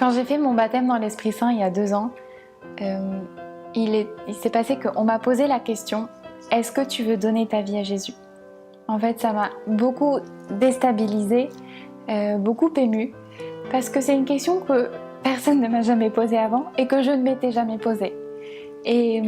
Quand j'ai fait mon baptême dans l'Esprit Saint il y a 2 ans, il s'est passé qu'on m'a posé la question « Est-ce que tu veux donner ta vie à Jésus ?» En fait, ça m'a beaucoup déstabilisée, beaucoup émue, parce que c'est une question que personne ne m'a jamais posée avant et que je ne m'étais jamais posée. Et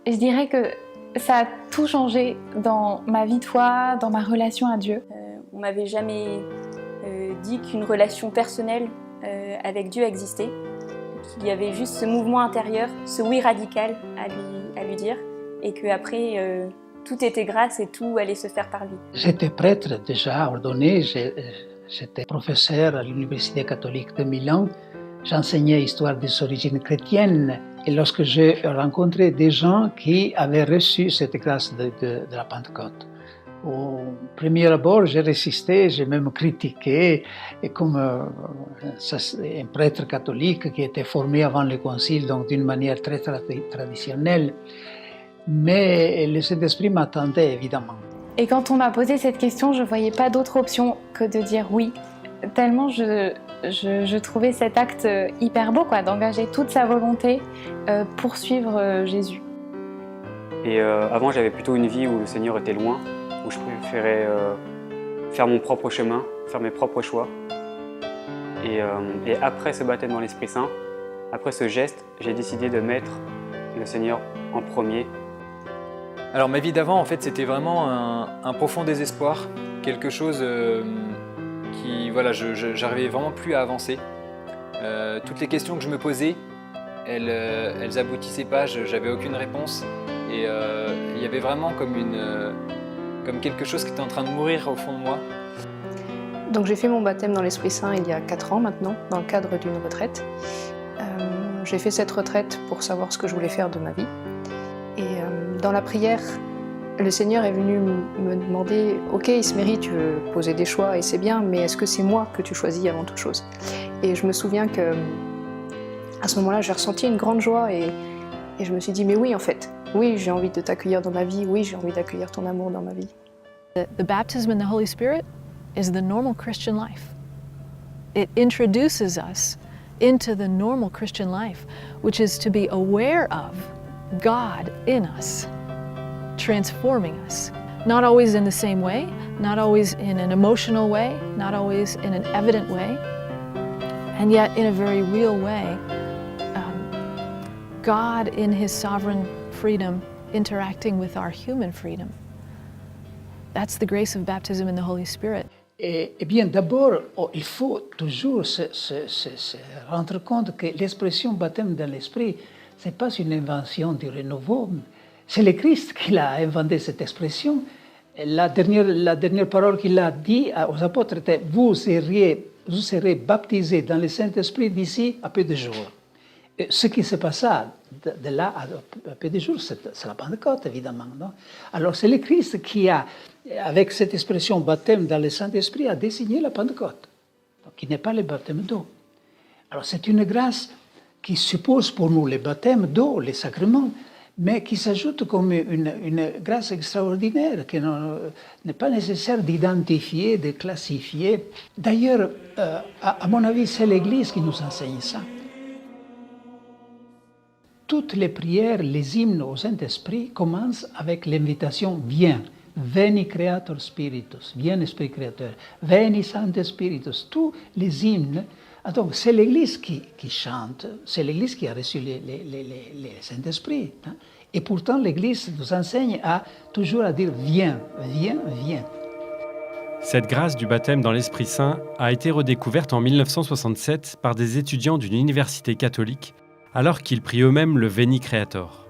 je dirais que ça a tout changé dans ma vie de foi, dans ma relation à Dieu. On m'avait jamais dit qu'une relation personnelle avec Dieu existait, qu'il y avait juste ce mouvement intérieur, ce oui radical à lui dire, et qu'après tout était grâce et tout allait se faire par lui. J'étais prêtre déjà ordonné, j'étais professeur à l'Université catholique de Milan, j'enseignais l'histoire des origines chrétiennes. Et lorsque j'ai rencontré des gens qui avaient reçu cette grâce de la Pentecôte, au premier abord, j'ai résisté, j'ai même critiqué, et comme un prêtre catholique qui était formé avant le concile, donc d'une manière très traditionnelle. Mais le Saint-Esprit m'attendait, évidemment. Et quand on m'a posé cette question, je ne voyais pas d'autre option que de dire oui. Tellement je trouvais cet acte hyper beau, d'engager toute sa volonté pour suivre Jésus. Et avant, j'avais plutôt une vie où le Seigneur était loin, où je préférais faire mon propre chemin, faire mes propres choix. Et après ce baptême dans l'Esprit Saint, après ce geste, j'ai décidé de mettre le Seigneur en premier. Alors ma vie d'avant, en fait, c'était vraiment un profond désespoir, quelque chose qui, voilà, j'arrivais vraiment plus à avancer. Toutes les questions que je me posais, elles aboutissaient pas, j'avais aucune réponse. Et il y avait vraiment comme quelque chose qui était en train de mourir au fond de moi. Donc j'ai fait mon baptême dans l'Esprit Saint il y a 4 ans maintenant, dans le cadre d'une retraite. J'ai fait cette retraite pour savoir ce que je voulais faire de ma vie. Et dans la prière, le Seigneur est venu me demander « Ok Isméry, tu veux poser des choix et c'est bien, mais est-ce que c'est moi que tu choisis avant toute chose ?» Et je me souviens qu'à ce moment-là, j'ai ressenti une grande joie et je me suis dit « Mais oui en fait, oui j'ai envie de t'accueillir dans ma vie, oui j'ai envie d'accueillir ton amour dans ma vie. » The baptism in the Holy Spirit is the normal Christian life. It introduces us into the normal Christian life, which is to be aware of God in us, transforming us. Not always in the same way, not always in an emotional way, not always in an evident way, and yet in a very real way, God in His sovereign freedom interacting with our human freedom. That's the grace of baptism in the Holy Spirit. Eh bien, d'abord, il faut toujours se rendre compte que l'expression baptême dans l'esprit, ce n'est pas une invention du renouveau. C'est le Christ qui a inventé cette expression. La dernière parole qu'il a dit aux apôtres était « Vous serez baptisés dans le Saint-Esprit d'ici à peu de jours ». Ce qui se passa de là à peu de jours, c'est la Pentecôte, évidemment. Non? Alors, c'est le Christ qui a, avec cette expression baptême dans le Saint-Esprit, a désigné la Pentecôte, donc, qui n'est pas le baptême d'eau. Alors, c'est une grâce qui suppose pour nous le baptême d'eau, les sacrements, mais qui s'ajoute comme une grâce extraordinaire, qu'il n'est pas nécessaire d'identifier, de classifier. D'ailleurs, à mon avis, c'est l'Église qui nous enseigne ça. Toutes les prières, les hymnes au Saint-Esprit commencent avec l'invitation « Viens ». Veni Creator Spiritus, viens Esprit Créateur, Veni Sancte Spiritus. Tous les hymnes, donc c'est l'Église qui chante, c'est l'Église qui a reçu le Saint-Esprit. Hein? Et pourtant l'Église nous enseigne toujours à dire « Viens, viens, viens ». Cette grâce du baptême dans l'Esprit Saint a été redécouverte en 1967 par des étudiants d'une université catholique alors qu'ils prient eux-mêmes le Veni Creator.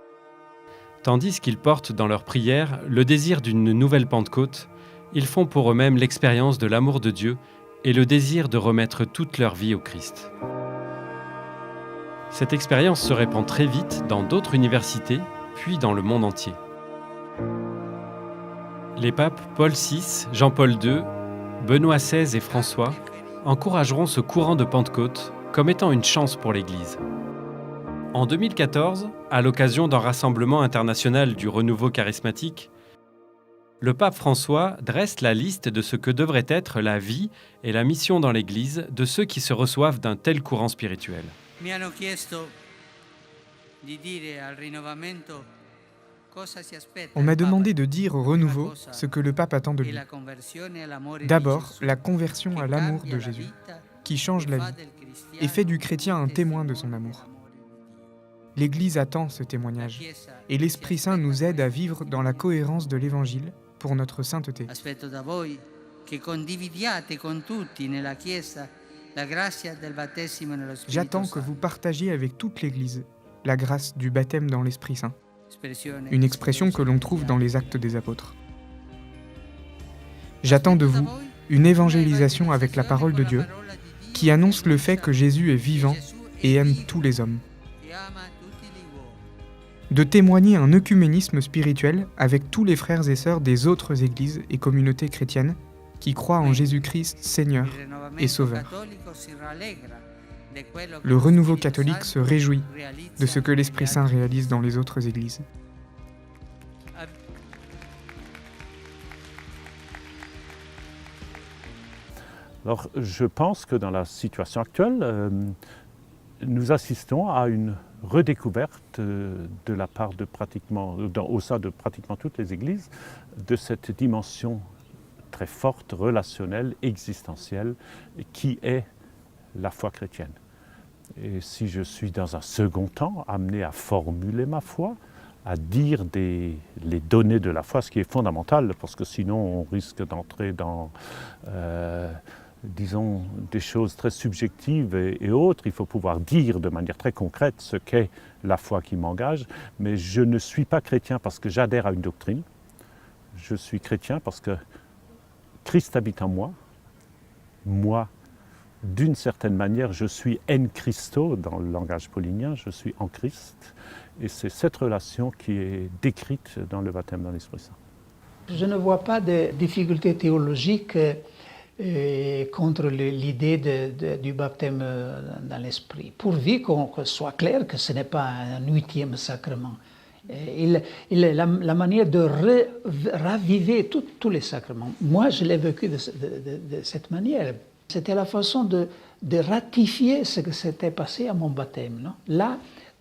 Tandis qu'ils portent dans leur prière le désir d'une nouvelle Pentecôte, ils font pour eux-mêmes l'expérience de l'amour de Dieu et le désir de remettre toute leur vie au Christ. Cette expérience se répand très vite dans d'autres universités, puis dans le monde entier. Les papes Paul VI, Jean-Paul II, Benoît XVI et François encourageront ce courant de Pentecôte comme étant une chance pour l'Église. En 2014, à l'occasion d'un rassemblement international du renouveau charismatique, le pape François dresse la liste de ce que devrait être la vie et la mission dans l'Église de ceux qui se reçoivent d'un tel courant spirituel. On m'a demandé de dire au renouveau ce que le pape attend de lui. D'abord, la conversion à l'amour de Jésus, qui change la vie et fait du chrétien un témoin de son amour. L'Église attend ce témoignage et l'Esprit Saint nous aide à vivre dans la cohérence de l'Évangile pour notre sainteté. J'attends que vous partagiez avec toute l'Église la grâce du baptême dans l'Esprit Saint, une expression que l'on trouve dans les Actes des Apôtres. J'attends de vous une évangélisation avec la parole de Dieu qui annonce le fait que Jésus est vivant et aime tous les hommes. De témoigner un œcuménisme spirituel avec tous les frères et sœurs des autres églises et communautés chrétiennes qui croient en Jésus-Christ Seigneur et Sauveur. Le renouveau catholique se réjouit de ce que l'Esprit Saint réalise dans les autres églises. Alors, je pense que dans la situation actuelle, nous assistons à une redécouverte de la part de au sein de pratiquement toutes les églises de cette dimension très forte, relationnelle, existentielle, qui est la foi chrétienne. Et si je suis dans un second temps amené à formuler ma foi, à dire les données de la foi, ce qui est fondamental, parce que sinon on risque d'entrer dans disons, des choses très subjectives et autres. Il faut pouvoir dire de manière très concrète ce qu'est la foi qui m'engage, mais je ne suis pas chrétien parce que j'adhère à une doctrine. Je suis chrétien parce que Christ habite en moi. Moi, d'une certaine manière, je suis en Christo, dans le langage paulinien, je suis en Christ. Et c'est cette relation qui est décrite dans le baptême dans l'Esprit Saint. Je ne vois pas de difficultés théologiques contre l'idée du baptême dans l'Esprit, pourvu qu'on soit clair que ce n'est pas un 8e sacrement. La manière de raviver tous les sacrements, moi je l'ai vécu de cette manière. C'était la façon de ratifier ce que s'était passé à mon baptême. Non? Là,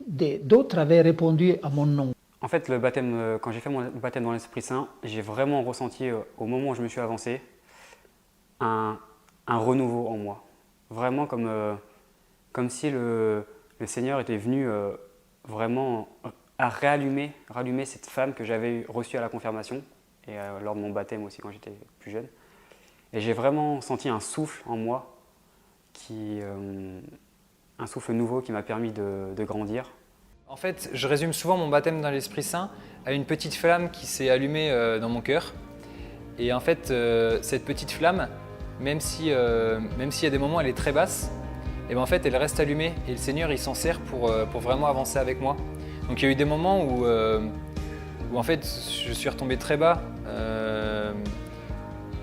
d'autres avaient répondu à mon nom. En fait, le baptême, quand j'ai fait mon baptême dans l'Esprit Saint, j'ai vraiment ressenti, au moment où je me suis avancé, un renouveau en moi. Vraiment comme si le Seigneur était venu vraiment à rallumer cette flamme que j'avais reçue à la confirmation et lors de mon baptême aussi quand j'étais plus jeune. Et j'ai vraiment senti un souffle en moi, un souffle nouveau qui m'a permis de grandir. En fait, je résume souvent mon baptême dans l'Esprit Saint à une petite flamme qui s'est allumée dans mon cœur. Et en fait, cette petite flamme, même s'il y a des moments où elle est très basse, et ben en fait elle reste allumée et le Seigneur il s'en sert pour vraiment avancer avec moi. Donc il y a eu des moments où en fait je suis retombé très bas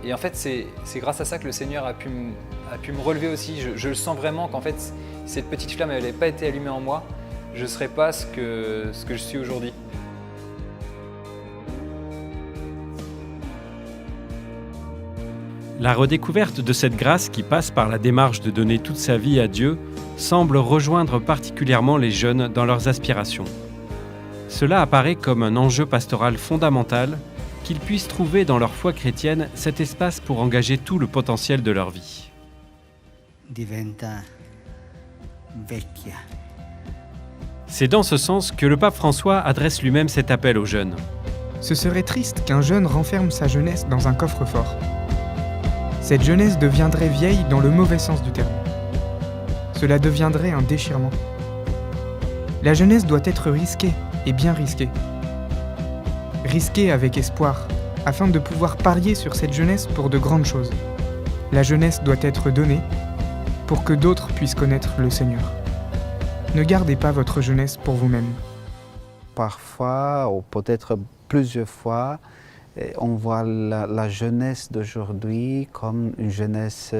et en fait c'est grâce à ça que le Seigneur a pu me relever aussi. Je le sens vraiment qu'en fait cette petite flamme elle n'avait pas été allumée en moi, je ne serais pas ce que je suis aujourd'hui. La redécouverte de cette grâce qui passe par la démarche de donner toute sa vie à Dieu semble rejoindre particulièrement les jeunes dans leurs aspirations. Cela apparaît comme un enjeu pastoral fondamental, qu'ils puissent trouver dans leur foi chrétienne cet espace pour engager tout le potentiel de leur vie. C'est dans ce sens que le pape François adresse lui-même cet appel aux jeunes. Ce serait triste qu'un jeune renferme sa jeunesse dans un coffre-fort. Cette jeunesse deviendrait vieille dans le mauvais sens du terme. Cela deviendrait un déchirement. La jeunesse doit être risquée, et bien risquée. Risquée avec espoir, afin de pouvoir parier sur cette jeunesse pour de grandes choses. La jeunesse doit être donnée pour que d'autres puissent connaître le Seigneur. Ne gardez pas votre jeunesse pour vous-même. Parfois, ou peut-être plusieurs fois, on voit la jeunesse d'aujourd'hui comme une jeunesse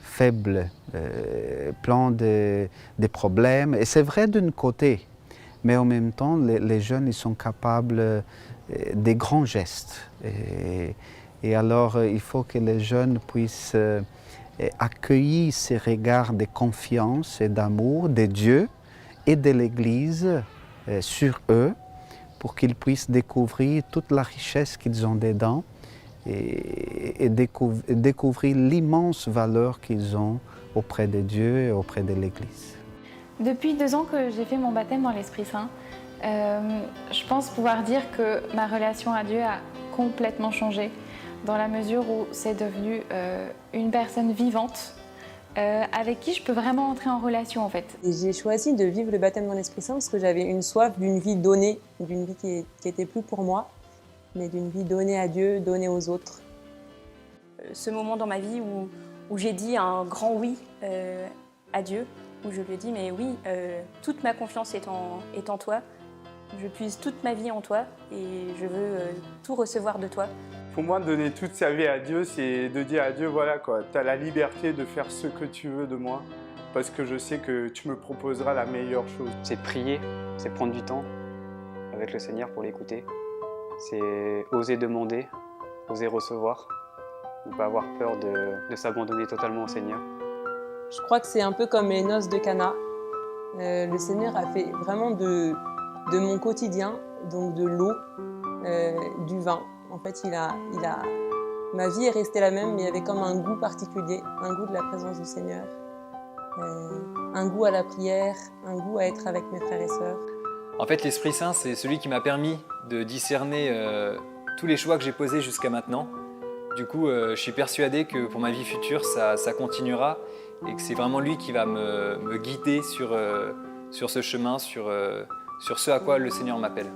faible, plein de problèmes. Et c'est vrai d'un côté, mais en même temps, les jeunes ils sont capables des grands gestes. Et alors, il faut que les jeunes puissent accueillir ces regards de confiance et d'amour de Dieu et de l'Église sur eux, pour qu'ils puissent découvrir toute la richesse qu'ils ont dedans et découvrir l'immense valeur qu'ils ont auprès de Dieu et auprès de l'Église. Depuis 2 ans que j'ai fait mon baptême dans l'Esprit Saint, je pense pouvoir dire que ma relation à Dieu a complètement changé, dans la mesure où c'est devenu une personne vivante avec qui je peux vraiment entrer en relation en fait. Et j'ai choisi de vivre le baptême dans l'Esprit Saint parce que j'avais une soif d'une vie donnée, d'une vie qui était plus pour moi, mais d'une vie donnée à Dieu, donnée aux autres. Ce moment dans ma vie où j'ai dit un grand oui à Dieu, où je lui ai dit mais oui, toute ma confiance est en toi, je puise toute ma vie en toi et je veux tout recevoir de toi. Pour moi, donner toute sa vie à Dieu, c'est de dire à Dieu, voilà quoi, tu as la liberté de faire ce que tu veux de moi, parce que je sais que tu me proposeras la meilleure chose. C'est prier, c'est prendre du temps avec le Seigneur pour l'écouter. C'est oser demander, oser recevoir, ne pas avoir peur de s'abandonner totalement au Seigneur. Je crois que c'est un peu comme les noces de Cana. Le Seigneur a fait vraiment de mon quotidien, donc de l'eau, du vin. En fait, ma vie est restée la même, mais il y avait comme un goût particulier, un goût de la présence du Seigneur, un goût à la prière, un goût à être avec mes frères et sœurs. En fait, l'Esprit Saint, c'est celui qui m'a permis de discerner tous les choix que j'ai posés jusqu'à maintenant. Du coup, je suis persuadé que pour ma vie future, ça continuera et que c'est vraiment lui qui va me guider sur ce chemin, sur ce à quoi le Seigneur m'appelle.